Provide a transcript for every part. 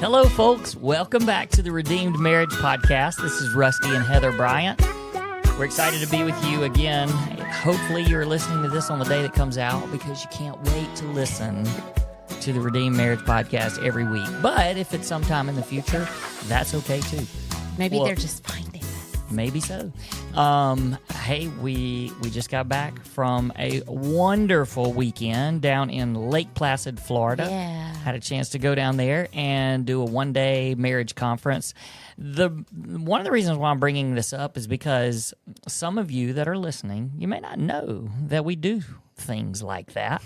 Hello, folks. Welcome back to the Redeemed Marriage Podcast. This is Rusty and Heather Bryant. We're excited to be with you again. Hopefully, you're listening to this on the day that comes out because you can't wait to listen to the Redeemed Marriage Podcast every week. But if it's sometime in the future, that's okay too. Maybe they're just finding us. Maybe so. Hey, we just got back from a wonderful weekend down in Lake Placid, Florida. Yeah. Had a chance to go down there and do a one-day marriage conference. One of the reasons why I'm bringing this up is because some of you that are listening, you may not know that we do things like that.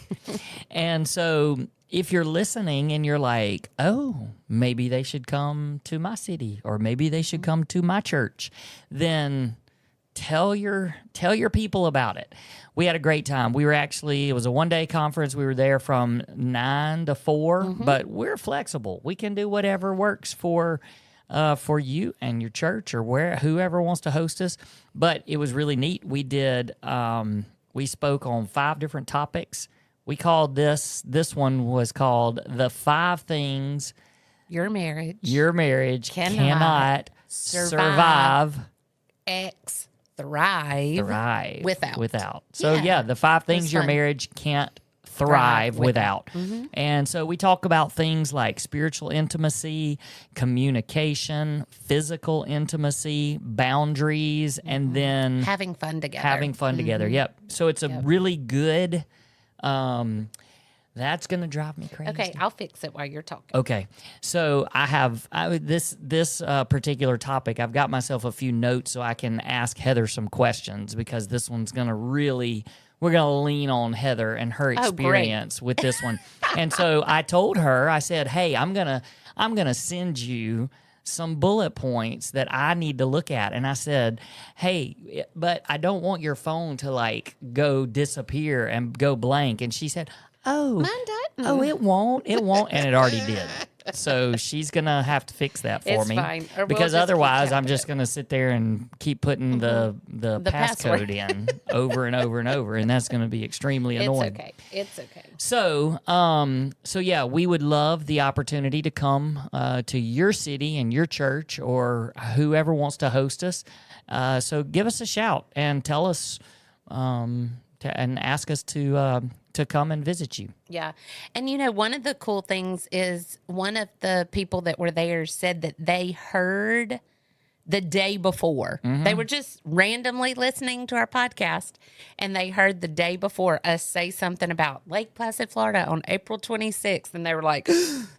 And so if you're listening and you're like, oh, maybe they should come to my city or maybe they should come to my church, then tell your people about it. We had a great time. It was a one-day conference. We were there from 9 to 4, but we're flexible. We can do whatever works for you and your church or whoever wants to host us. But it was really neat. We spoke on 5 different topics. We called this one was called The 5 Things Your Marriage cannot survive thrive without. So the 5 things your marriage can't thrive without. Mm-hmm. And so we talk about things like spiritual intimacy, communication, physical intimacy, boundaries, and then having fun together. Yep. So it's a really good that's going to drive me crazy. Okay, I'll fix it while you're talking. Okay, so this particular topic. I've got myself a few notes so I can ask Heather some questions because this one's going to we're going to lean on Heather and her experience with this one. And so I told her, I said, hey, I'm gonna send you some bullet points that I need to look at. And I said, hey, but I don't want your phone to go disappear and go blank. And she said, oh, mine doesn't. Oh, it won't. And it already did. So she's going to have to fix that for me. Fine. Because otherwise I'm just going to sit there and keep putting the passcode in over and over and over. And that's going to be extremely annoying. It's okay. So yeah, we would love the opportunity to come to your city and your church or whoever wants to host us. So give us a shout and tell us and ask us to come and visit you. Yeah. And one of the cool things is one of the people that were there said that they heard the day before. Mm-hmm. They were just randomly listening to our podcast and they heard the day before us say something about Lake Placid, Florida on April 26th. And they were like,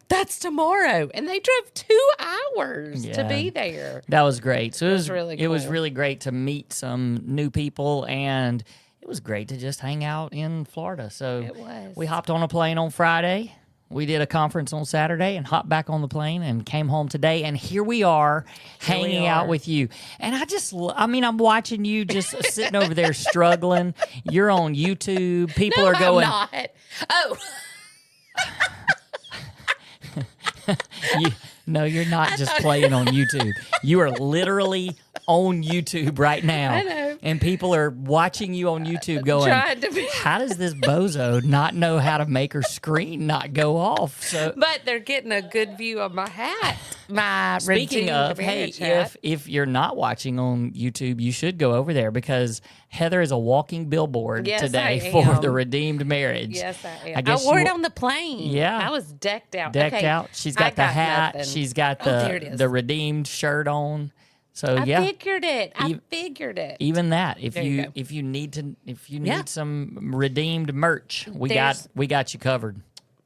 that's tomorrow. And they drove 2 hours to be there. That was great. So it was really cool. It was really great to meet some new people and it was great to just hang out in Florida. So it was. We hopped on a plane on Friday. We did a conference on Saturday and hopped back on the plane and came home today. And here we are hanging out with you. And I'm watching you just sitting over there struggling. You're on YouTube. People are going. I'm not. Oh. No, you're not just playing on YouTube. You are literally on YouTube right now. I know. And people are watching you on YouTube going, how does this bozo not know how to make her screen not go off? But they're getting a good view of my hat. Speaking of, hey, if you're not watching on YouTube, you should go over there because Heather is a walking billboard today for the Redeemed Marriage. Yes, I am. I wore it on the plane. Yeah. I was decked out. She's got the hat. Nothing. She's got the Redeemed shirt on. So I figured it. Even that, if you need some Redeemed merch, we got you covered.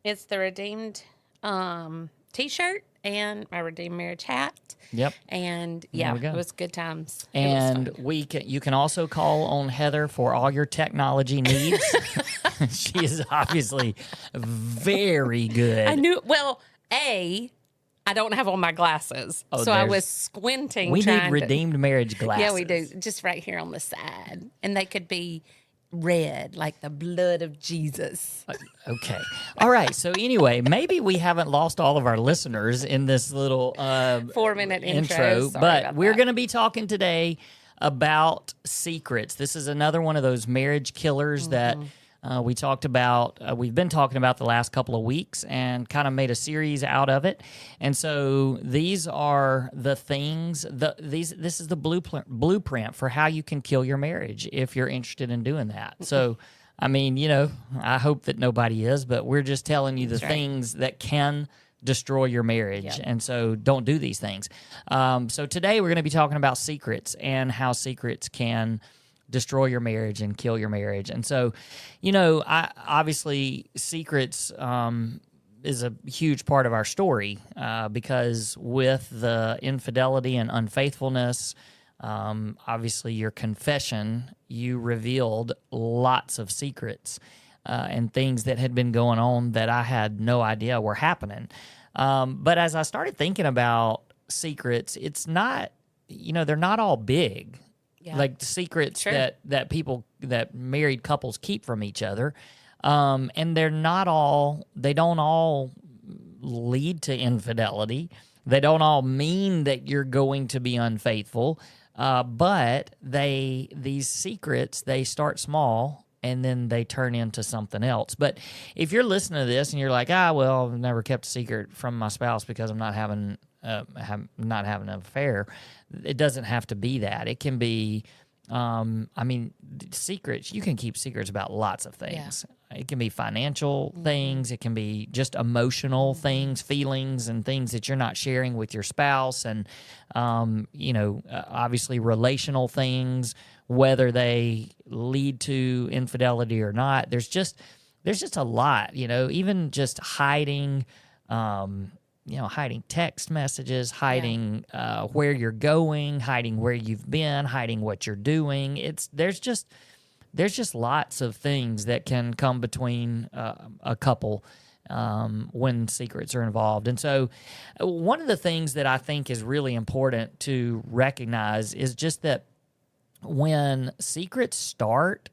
It's the Redeemed T-shirt and my Redeemed Marriage hat. Yep. And it was good times. And you can also call on Heather for all your technology needs. She is obviously very good. I don't have on my glasses, so I was squinting. We need Redeemed Marriage glasses. Yeah, we do. Just right here on the side. And they could be red, like the blood of Jesus. Okay. All right. So anyway, maybe we haven't lost all of our listeners in this little 4-minute intro. But we're going to be talking today about secrets. This is another one of those marriage killers that We talked about, we've been talking about the last couple of weeks and kind of made a series out of it. And so these are the things, this is the blueprint for how you can kill your marriage if you're interested in doing that. So, I mean, I hope that nobody is, but we're just telling you the things that can destroy your marriage. Yep. And so don't do these things. So today we're going to be talking about secrets and how secrets can destroy your marriage and kill your marriage. And so, obviously secrets is a huge part of our story because with the infidelity and unfaithfulness, obviously your confession, you revealed lots of secrets and things that had been going on that I had no idea were happening. But as I started thinking about secrets, it's not, they're not all big. Yeah. Like the secrets that people, that married couples keep from each other. And they don't all lead to infidelity. They don't all mean that you're going to be unfaithful. But these secrets, they start small and then they turn into something else. But if you're listening to this and you're like, well, I've never kept a secret from my spouse because I'm not having an affair, it doesn't have to be that. It can be, secrets. You can keep secrets about lots of things. Yeah. It can be financial things. It can be just emotional things, feelings, and things that you're not sharing with your spouse. And, obviously relational things, whether they lead to infidelity or not. There's just a lot, even just hiding, hiding text messages, hiding where you're going, hiding where you've been, hiding what you're doing. There's just lots of things that can come between a couple when secrets are involved. And so one of the things that I think is really important to recognize is just that when secrets start,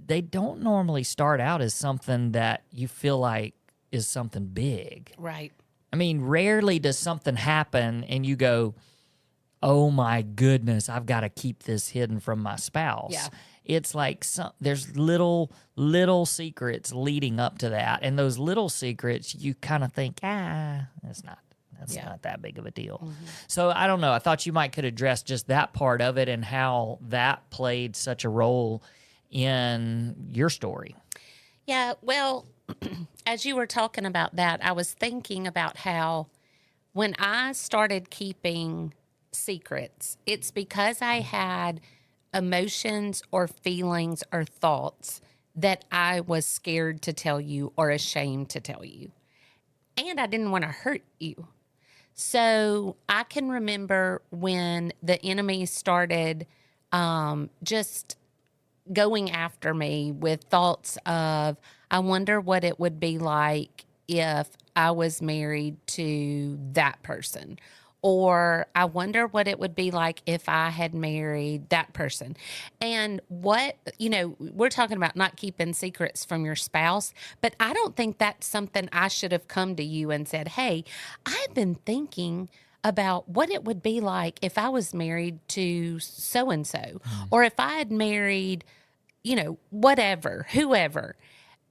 they don't normally start out as something that you feel like is something big. Right. I mean, rarely does something happen and you go, oh my goodness, I've got to keep this hidden from my spouse. Yeah. It's like there's little secrets leading up to that. And those little secrets, you kind of think, that's not that big of a deal. Mm-hmm. So I don't know. I thought you could address just that part of it and how that played such a role in your story. Yeah, well, as you were talking about that, I was thinking about how when I started keeping secrets, it's because I had emotions or feelings or thoughts that I was scared to tell you or ashamed to tell you. And I didn't want to hurt you. So I can remember when the enemy started just going after me with thoughts of, I wonder what it would be like if I was married to that person. Or I wonder what it would be like if I had married that person. And we're talking about not keeping secrets from your spouse, but I don't think that's something I should have come to you and said, hey, I've been thinking about what it would be like if I was married to so-and-so, or if I had married, whoever.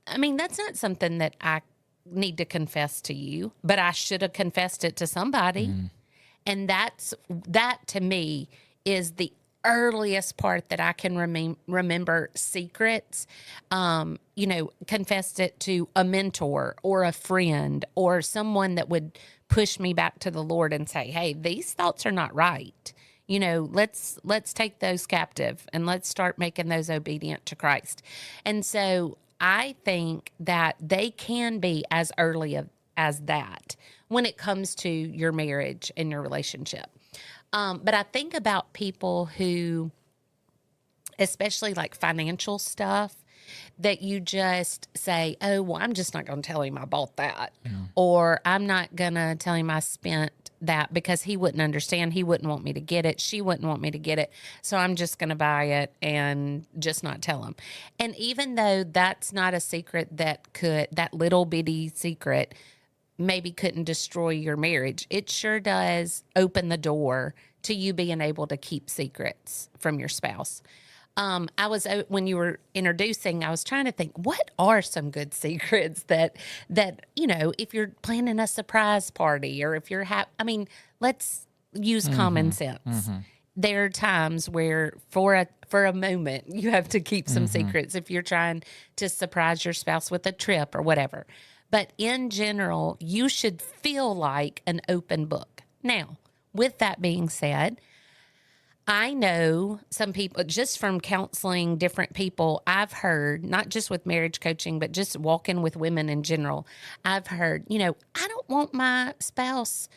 I mean, that's not something that I need to confess to you, but I should have confessed it to somebody. And that to me is the earliest part that I can remember secrets. Confessed it to a mentor or a friend or someone that would push me back to the Lord and say, hey, these thoughts are not right. Let's take those captive and let's start making those obedient to Christ. And so I think that they can be as early as that when it comes to your marriage and your relationship. But I think about people who, especially like financial stuff, that you just say, oh, well, I'm just not going to tell him I bought that. Yeah. Or I'm not going to tell him I spent that because he wouldn't understand. He wouldn't want me to get it. She wouldn't want me to get it. So I'm just going to buy it and just not tell him. And even though that's not a secret that little bitty secret maybe couldn't destroy your marriage, it sure does open the door to you being able to keep secrets from your spouse. when you were introducing, I was trying to think, what are some good secrets that if you're planning a surprise party, or if you're let's use common sense. There are times where for a moment you have to keep some secrets if you're trying to surprise your spouse with a trip or whatever. But in general, you should feel like an open book. Now, with that being said, I know some people, just from counseling different people, I've heard, not just with marriage coaching, but just walking with women in general, I've heard, I don't want my spouse.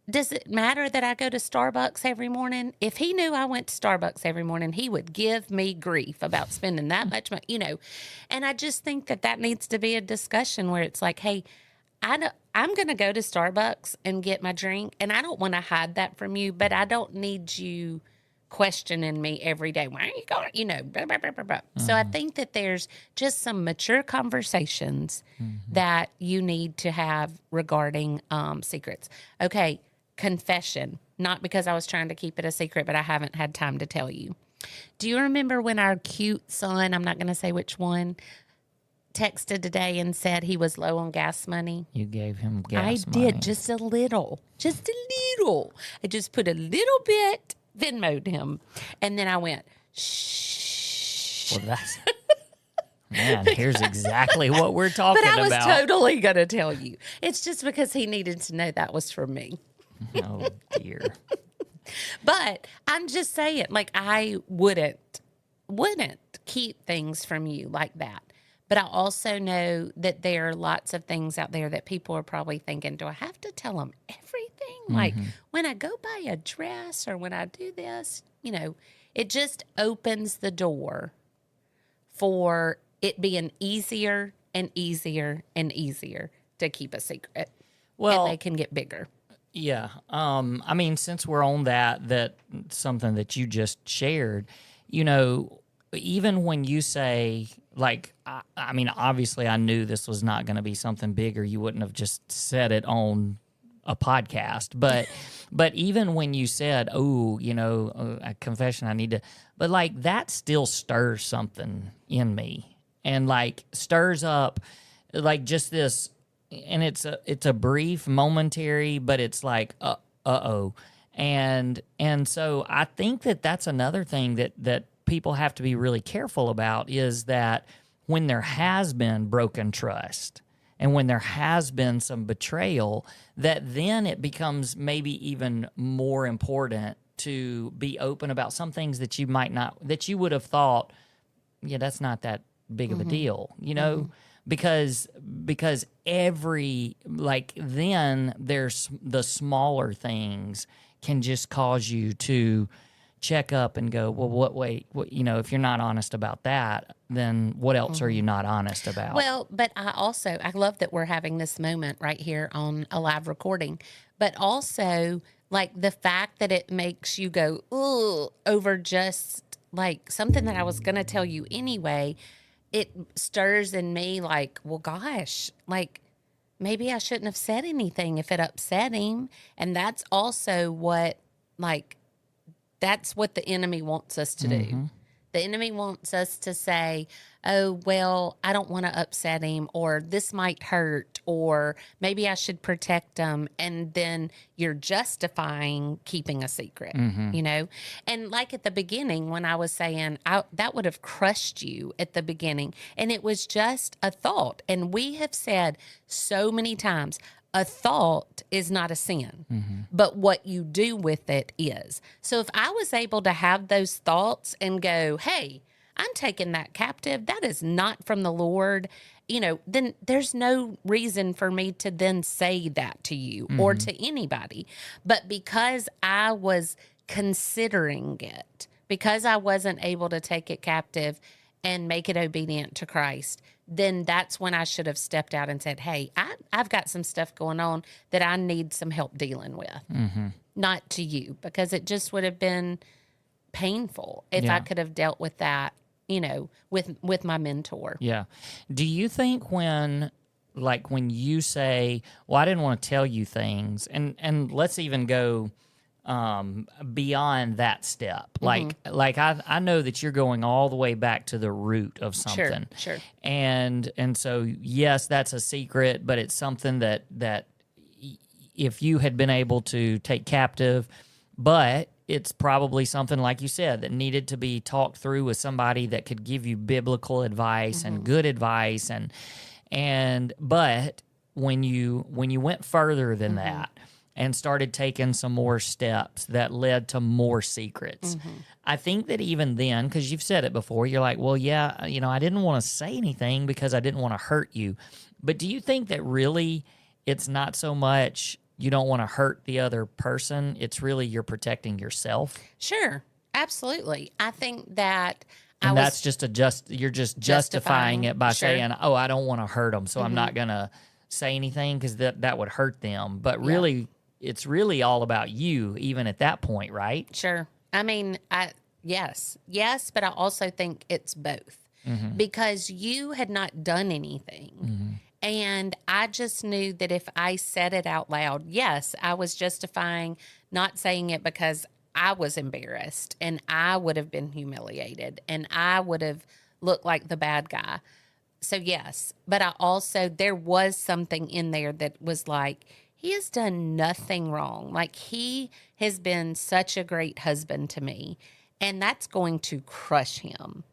Does it matter that I go to Starbucks every morning? If he knew I went to Starbucks every morning, he would give me grief about spending that much money, And I just think that needs to be a discussion where it's like, hey, I'm going to go to Starbucks and get my drink, and I don't want to hide that from you, but I don't need you questioning me every day. Why are you going, blah, blah, blah, blah, blah. So I think that there's just some mature conversations that you need to have regarding secrets. Okay. Confession, not because I was trying to keep it a secret, but I haven't had time to tell you. Do you remember when our cute son, I'm not going to say which one, texted today and said he was low on gas money? You gave him gas money. money. I did, just a little. I just put a little bit, Venmo'd him. And then I went, shh. Well, that's... Man, here's exactly what we're talking about. But I was totally going to tell you. It's just because he needed to know that was for me. Oh, dear. But I'm just saying, like, I wouldn't keep things from you like that. But I also know that there are lots of things out there that people are probably thinking, do I have to tell them everything? Like, when I go buy a dress or when I do this, it just opens the door for it being easier and easier and easier to keep a secret. Well, and they can get bigger. Yeah. Since we're on that something that you just shared, even when you say, like, obviously I knew this was not going to be something big, or you wouldn't have just said it on a podcast. But even when you said, a confession, I need to, but like that still stirs something in me, and like stirs up like just this. And it's a brief, momentary, but it's like, uh-oh. And so I think that's another thing that people have to be really careful about, is that when there has been broken trust and when there has been some betrayal, that then it becomes maybe even more important to be open about some things that you might not, that you would have thought, yeah, that's not that big of a deal, Because then there's the smaller things can just cause you to check up and go, well, wait, if you're not honest about that, then what else are you not honest about? Well, but I love that we're having this moment right here on a live recording, but also like the fact that it makes you go, ooh, over just like something that I was going to tell you anyway. It stirs in me like, well, gosh, like maybe I shouldn't have said anything if it upset him. And that's also that's what the enemy wants us to do. The enemy wants us to say, oh, well, I don't want to upset him, or this might hurt, or maybe I should protect him. And then you're justifying keeping a secret, And like at the beginning, when I was saying that would have crushed you at the beginning, and it was just a thought. And we have said so many times, a thought is not a sin, but what you do with it is. So if I was able to have those thoughts and go, hey, I'm taking that captive, that is not from the Lord, then there's no reason for me to then say that to you or to anybody. But because I was considering it, because I wasn't able to take it captive and make it obedient to Christ, then that's when I should have stepped out and said, hey, I've got some stuff going on that I need some help dealing with. Not to you, because it just would have been painful if I could have dealt with that, with my mentor. Yeah. Do you think when you say, well, I didn't want to tell you things, and let's even go beyond that step. Like I know that you're going all the way back to the root of something. Sure. And so yes, that's a secret, but it's something that if you had been able to take captive, but it's probably something, like you said, that needed to be talked through with somebody that could give you biblical advice and good advice, but when you went further than that and started taking some more steps that led to more secrets, I think that even then, because you've said it before, you're like, well, yeah, I didn't want to say anything because I didn't want to hurt you. But do you think that really it's not so much you don't want to hurt the other person, it's really you're protecting yourself? Sure, absolutely. I think that and that's you're just justifying it by saying, oh, I don't want to hurt them, so I'm not going to say anything because that would hurt them. But really, it's really all about you, even at that point, right? Sure. I mean, yes, but I also think it's both because you had not done anything. And I just knew that if I said it out loud, yes, I was justifying not saying it because I was embarrassed and I would have been humiliated and I would have looked like the bad guy. So, yes, but there was something in there that was like, he has done nothing wrong. Like, he has been such a great husband to me, and that's going to crush him.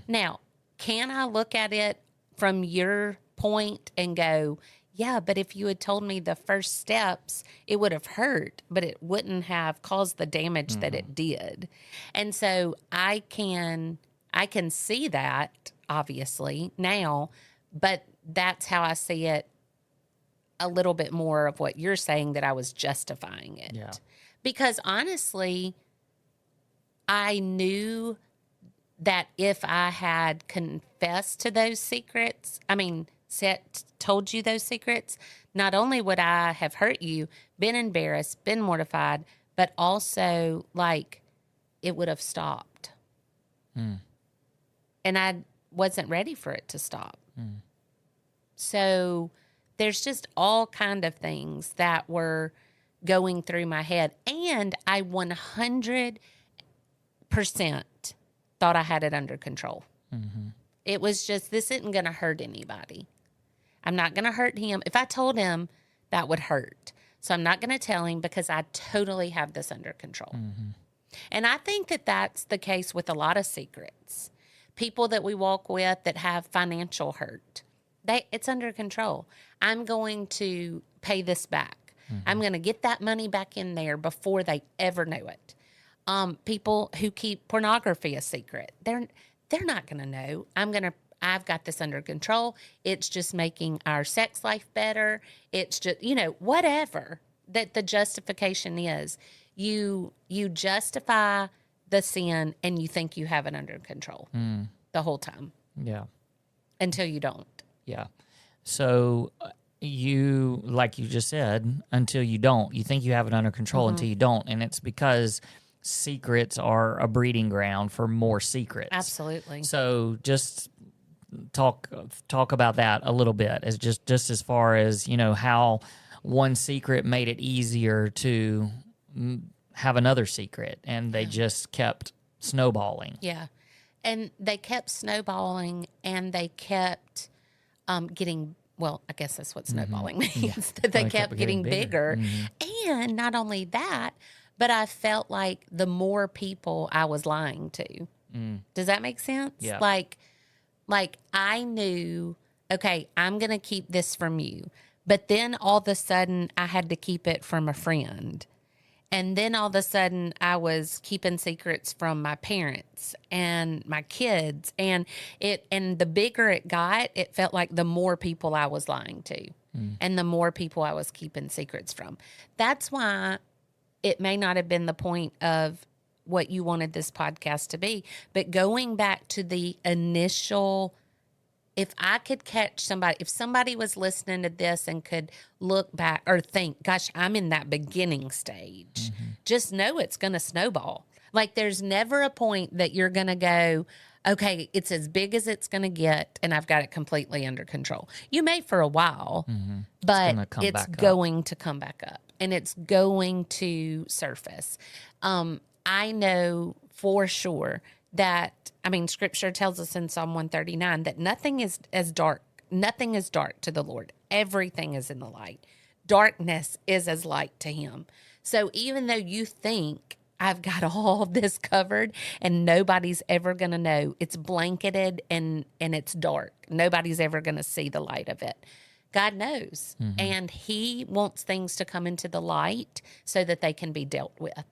Now, can I look at it from your point and go, yeah, but if you had told me the first steps, it would have hurt, but it wouldn't have caused the damage that it did. And so I can see that obviously now, but that's how I see it a little bit more of what you're saying, that I was justifying it. Yeah. Because honestly, I knew that if I had confessed to those secrets, told you those secrets, not only would I have hurt you, been embarrassed, been mortified, but also like it would have stopped. And I wasn't ready for it to stop. So there's just all kind of things that were going through my head. And I 100% thought I had it under control. It was just, this isn't going to hurt anybody. I'm not going to hurt him. If I told him, that would hurt. So I'm not going to tell him because I totally have this under control. And I think that that's the case with a lot of secrets. People that we walk with that have financial hurt, it's under control. I'm going to pay this back. I'm going to get that money back in there before they ever know it. People who keep pornography a secret, they're not going to know. I've got this under control. It's just making our sex life better. It's just, whatever that the justification is. You justify the sin and you think you have it under control the whole time. Yeah. Until you don't. Yeah. So you, like you just said, until you don't. You think you have it under control until you don't. And it's because secrets are a breeding ground for more secrets. Absolutely. So just talk about that a little bit, as just as far as, how one secret made it easier to have another secret, and they just kept snowballing. Yeah. And they kept snowballing, and they kept getting, well, I guess that's what snowballing means, that they kept getting bigger. And not only that, but I felt like the more people I was lying to. Does that make sense? Yeah. Like I knew, okay, I'm going to keep this from you. But then all of a sudden I had to keep it from a friend. And then all of a sudden I was keeping secrets from my parents and my kids. And the bigger it got, it felt like the more people I was lying to and the more people I was keeping secrets from. That's why it may not have been the point of what you wanted this podcast to be, but going back to the initial, if I could catch somebody, if somebody was listening to this and could look back or think, gosh, I'm in that beginning stage, just know it's going to snowball. Like there's never a point that you're going to go, okay, it's as big as it's going to get, and I've got it completely under control. You may for a while, but it's going to come back up, and it's going to surface. I know for sure that, I mean, Scripture tells us in Psalm 139 that nothing is dark to the Lord. Everything is in the light. Darkness is as light to him. So even though you think I've got all this covered and nobody's ever going to know, it's blanketed and it's dark. Nobody's ever going to see the light of it. God knows. And he wants things to come into the light so that they can be dealt with.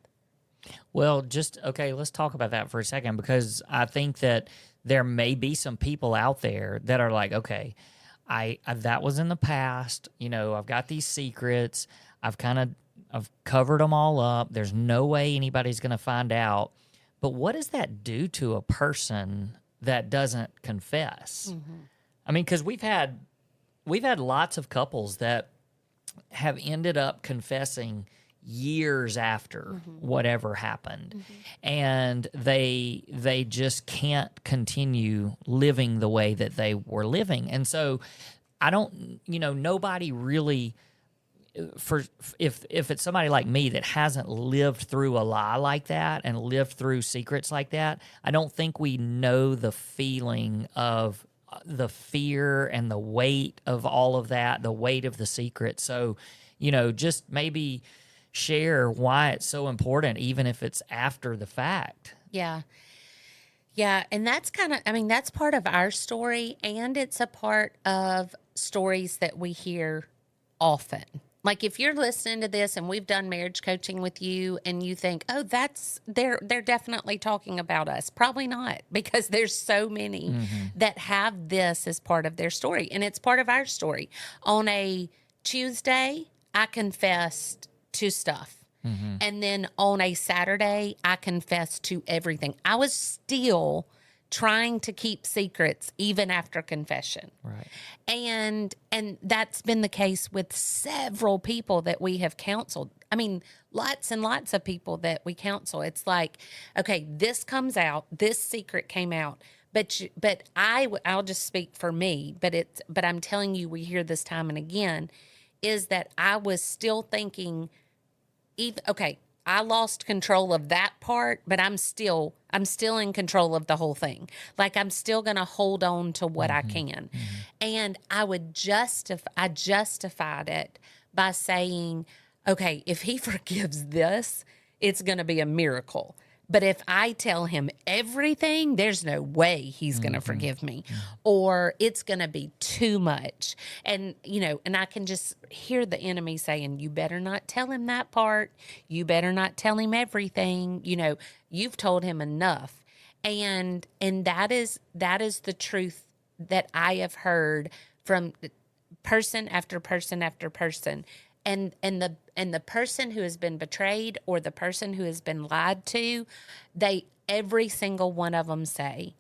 Well, let's talk about that for a second, because I think that there may be some people out there that are like, okay, I that was in the past. You know, I've got these secrets. I've covered them all up. There's no way anybody's going to find out. But what does that do to a person that doesn't confess? I mean, because we've had lots of couples that have ended up confessing years after whatever happened, and they just can't continue living the way that they were living. And so I don't, nobody really, if it's somebody like me that hasn't lived through a lie like that and lived through secrets like that, I don't think we know the feeling of the fear and the weight of all of that, the weight of the secret. So, just maybe share why it's so important, even if it's after the fact. Yeah. Yeah. And that's that's part of our story, and it's a part of stories that we hear often. Like if you're listening to this and we've done marriage coaching with you and you think, oh, they're definitely talking about us. Probably not, because there's so many that have this as part of their story, and it's part of our story. On a Tuesday, I confessed to stuff. And then on a Saturday, I confessed to everything. I was still trying to keep secrets even after confession. Right. And that's been the case with several people that we have counseled. I mean, lots and lots of people that we counsel. It's like, okay, this comes out, this secret came out, but I'll just speak for me, but I'm telling you, we hear this time and again, is that I was still thinking, okay, I lost control of that part, but I'm still in control of the whole thing. Like I'm still going to hold on to what I can. And I justified it by saying, okay, if he forgives this, it's going to be a miracle. But if I tell him everything, there's no way he's going to forgive me, or it's going to be too much. And, and I can just hear the enemy saying, you better not tell him that part. You better not tell him everything. You've told him enough. And that is the truth that I have heard from person after person after person. And the person who has been betrayed or the person who has been lied to, every single one of them say,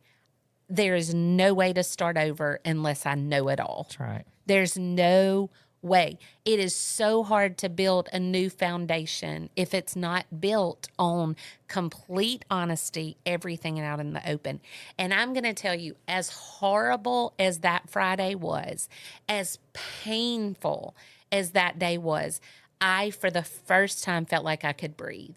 there is no way to start over unless I know it all. That's right. There's no way. It is so hard to build a new foundation if it's not built on complete honesty, everything out in the open. And I'm going to tell you, as horrible as that Friday was, as painful as that day was, I, for the first time, felt like I could breathe,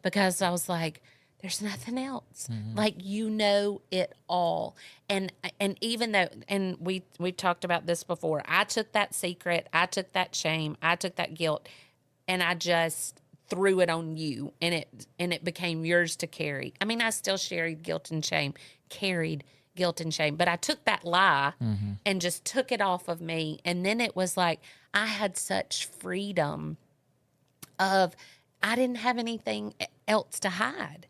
because I was like, there's nothing else. Like, it all. And even though, and we've talked about this before, I took that secret, I took that shame, I took that guilt, and I just threw it on you, and it became yours to carry. I mean, I still carried guilt and shame, but I took that lie and just took it off of me. And then it was like, I had such freedom of, I didn't have anything else to hide.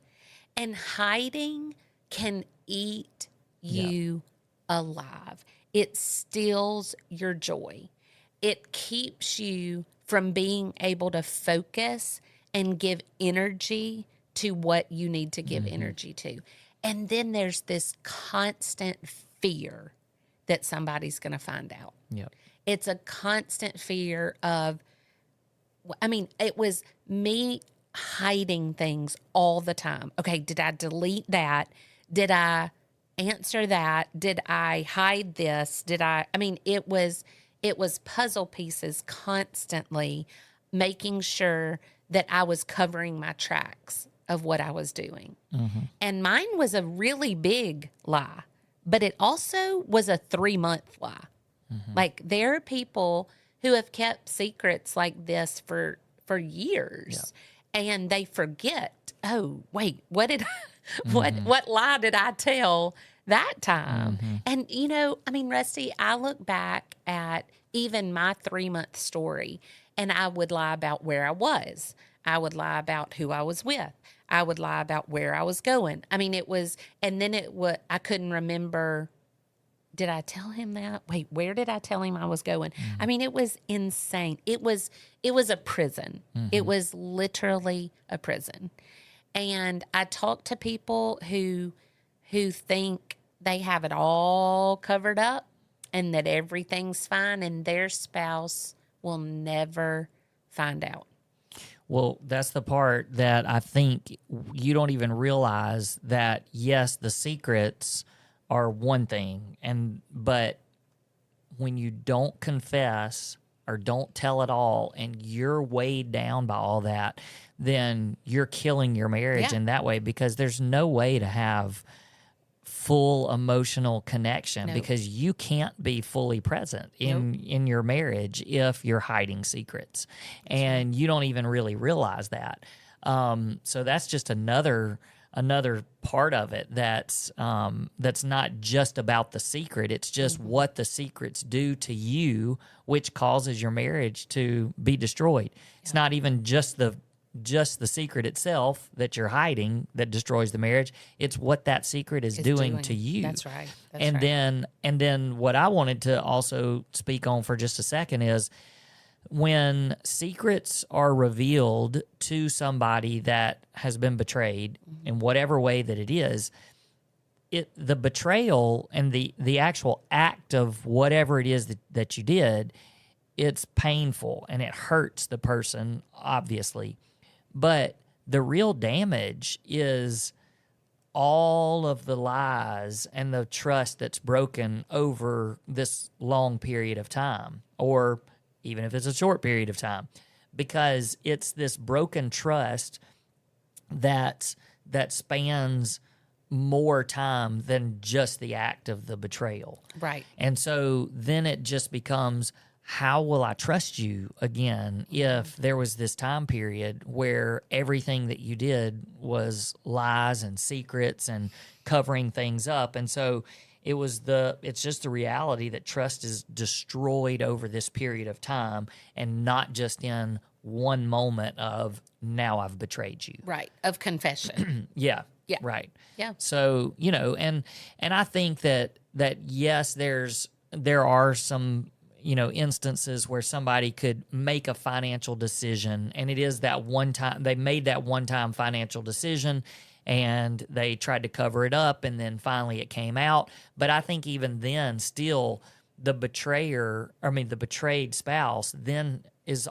And hiding can eat you alive. It steals your joy. It keeps you from being able to focus and give energy to what you need to give energy to. And then there's this constant fear that somebody's going to find out. Yep. It's a constant fear of, it was me hiding things all the time. Okay, did I delete that? answer that? Did I hide this? I mean, it was puzzle pieces constantly, making sure that I was covering my tracks of what I was doing. And mine was a really big lie, but it also was a 3-month lie. Like, there are people who have kept secrets like this for years, and they forget, oh, wait, what did what lie did I tell that time? And, I mean, Rusty, I look back at even my 3-month story, and I would lie about where I was. I would lie about who I was with. I would lie about where I was going. I mean, I couldn't remember. Did I tell him that? Wait, where did I tell him I was going? I mean, it was insane. It was a prison. It was literally a prison. And I talk to people who think they have it all covered up and that everything's fine, and their spouse will never find out. Well, that's the part that I think you don't even realize that, yes, the secrets are one thing, but when you don't confess or don't tell it all and you're weighed down by all that, then you're killing your marriage in that way, because there's no way to have full emotional connection because you can't be fully present in your marriage if you're hiding secrets. And you don't even really realize that. So that's just another part of it that's not just about the secret. It's just what the secrets do to you, which causes your marriage to be destroyed. It's not even just the secret itself that you're hiding that destroys the marriage. It's what that secret is doing to you. That's right. And then what I wanted to also speak on for just a second is, when secrets are revealed to somebody that has been betrayed in whatever way that it is, the betrayal and the actual act of whatever it is that you did, it's painful and it hurts the person, obviously. But the real damage is all of the lies and the trust that's broken over this long period of time, or even if it's a short period of time, because it's this broken trust that spans more time than just the act of the betrayal. Right. And so then it just becomes, how will I trust you again if there was this time period where everything that you did was lies and secrets and covering things up? And so it's just the reality that trust is destroyed over this period of time, and not just in one moment of, now I've betrayed you. Right. Of confession. Yeah. Yeah. Right. Yeah. So, and I think that yes, there are some, instances where somebody could make a financial decision, and it is that one time they made that one-time financial decision and they tried to cover it up, and then finally it came out. But I think even then, still, the betrayed spouse then is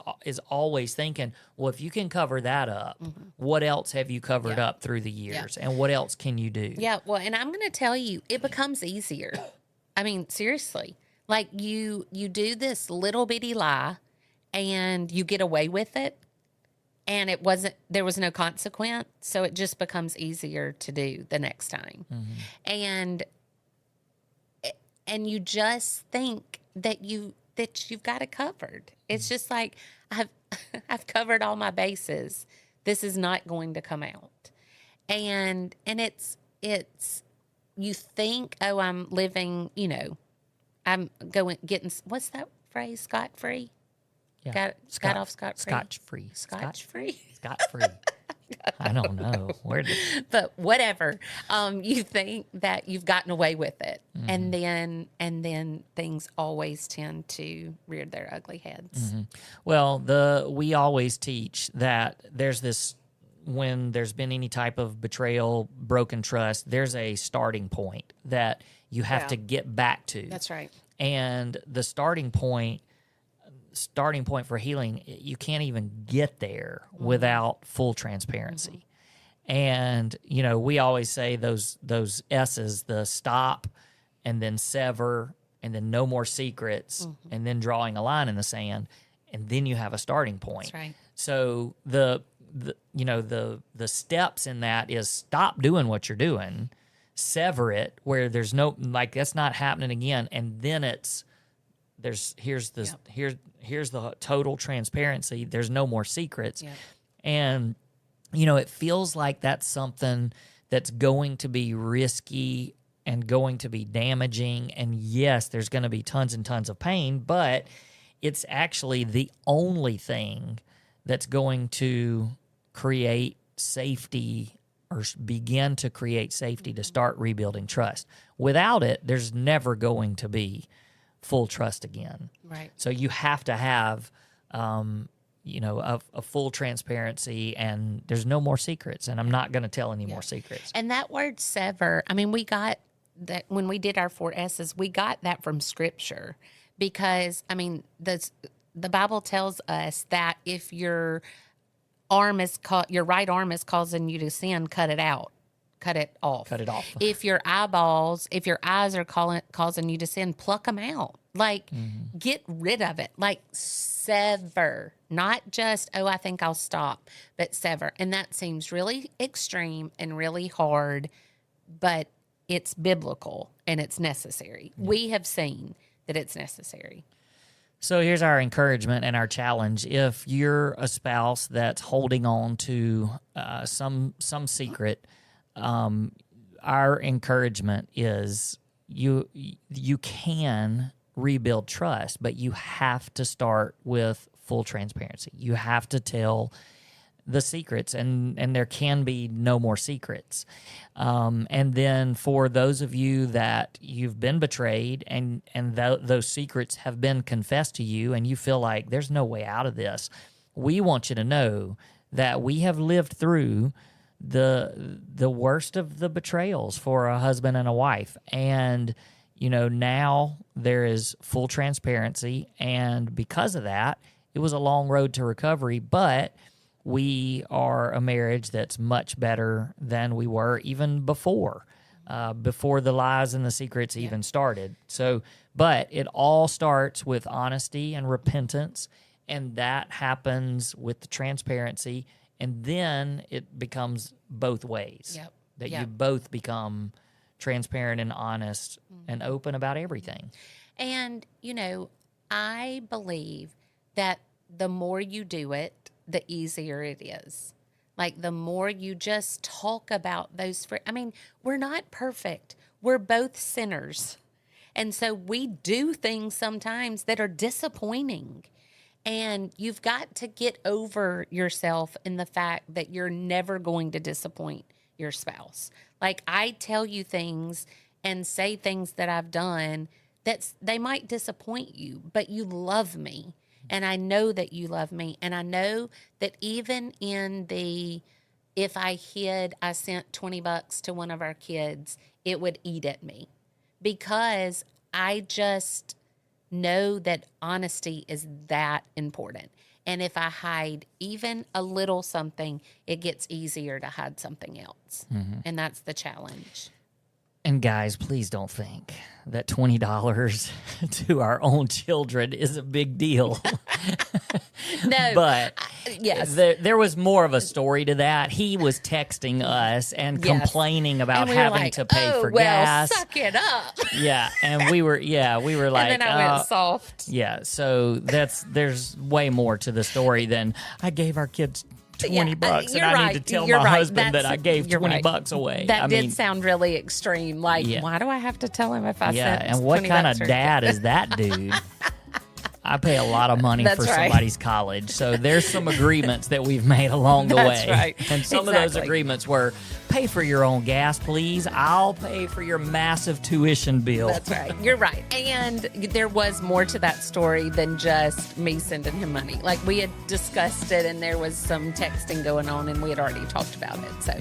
always thinking, well, if you can cover that up, what else have you covered up through the years, and what else can you do? Yeah, well, and I'm going to tell you, it becomes easier. I mean, seriously, like you do this little bitty lie, and you get away with it, and there was no consequence, so it just becomes easier to do the next time. And you just think that you've got it covered. It's just like, I've covered all my bases. This is not going to come out. And it's you think, oh, I'm living, I'm getting, what's that phrase? Scot-free? Yeah. Got off scot-free? Scotch-free. Scotch-free? Scot-free. I don't know. But whatever. You think that you've gotten away with it. And then things always tend to rear their ugly heads. Well, we always teach that when there's been any type of betrayal, broken trust, there's a starting point that you have to get back to. That's right. And the starting point for healing, you can't even get there without full transparency. And, we always say those S's, the stop and then sever and then no more secrets and then drawing a line in the sand. And then you have a starting point. That's right. So the steps in that is stop doing what you're doing, sever it where there's no, like, that's not happening again. And then here's the total transparency. There's no more secrets. Yep. And, it feels like that's something that's going to be risky and going to be damaging. And yes, there's going to be tons and tons of pain, but it's actually the only thing that's going to create safety or begin to create safety to start rebuilding trust. Without it, there's never going to be full trust again. Right. So you have to have, a full transparency, and there's no more secrets, and I'm not going to tell any more secrets. And that word sever, I mean, we got that when we did our 4 S's, we got that from Scripture because, I mean, the Bible tells us that if your right arm is causing you to sin, cut it out. Cut it off. Cut it off. If your eyes are causing you to sin, pluck them out. Like, get rid of it. Like, sever. Not just, I think I'll stop, but sever. And that seems really extreme and really hard, but it's biblical and it's necessary. Yeah. We have seen that it's necessary. So here's our encouragement and our challenge. If you're a spouse that's holding on to some secret, our encouragement is you can rebuild trust, but you have to start with full transparency. You have to tell the secrets, and there can be no more secrets. And then for those of you that you've been betrayed and those secrets have been confessed to you and you feel like there's no way out of this, we want you to know that we have lived through the worst of the betrayals for a husband and a wife. And, now there is full transparency. And because of that, it was a long road to recovery, but we are a marriage that's much better than we were even before the lies and the secrets even started. So, but it all starts with honesty and repentance, and that happens with the transparency, and then it becomes both ways. Yep. That you both become transparent and honest and open about everything. And, I believe that the more you do it, the easier it is. Like, the more you just talk about those, we're not perfect. We're both sinners. And so we do things sometimes that are disappointing. And you've got to get over yourself in the fact that you're never going to disappoint your spouse. Like, I tell you things and say things that I've done they might disappoint you, but you love me. And I know that you love me. And I know that even in if I sent $20 to one of our kids, it would eat at me because I just know that honesty is that important. And if I hide even a little something, it gets easier to hide something else. Mm-hmm. And that's the challenge. And guys, please don't think that $20 to our own children is a big deal. No. But yes. There was more of a story to that. He was texting us and complaining about having to pay for gas. Suck it up. Yeah. And we were like, and then I went soft. Yeah. So there's way more to the story than I gave our kids $20 and I need to tell my husband that I gave $20 away. That did sound really extreme. Like, why do I have to tell him if I sent and what kind of dad is that dude? I pay a lot of money for somebody's college. So there's some agreements that we've made along the way. Right. And some of those agreements were, pay for your own gas, please. I'll pay for your massive tuition bill. That's right. You're right. And there was more to that story than just me sending him money. Like, we had discussed it and there was some texting going on and we had already talked about it. So,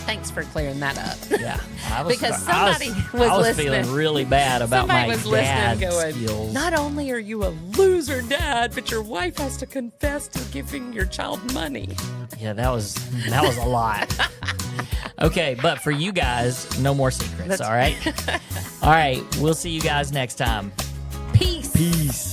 thanks for clearing that up. Yeah. Because somebody was listening. feeling really bad about my dad skills. Not only are you a lose her dad, but your wife has to confess to giving your child money. Yeah, that was a lot. Okay, but for you guys, no more secrets, all right? All right, we'll see you guys next time. Peace. Peace.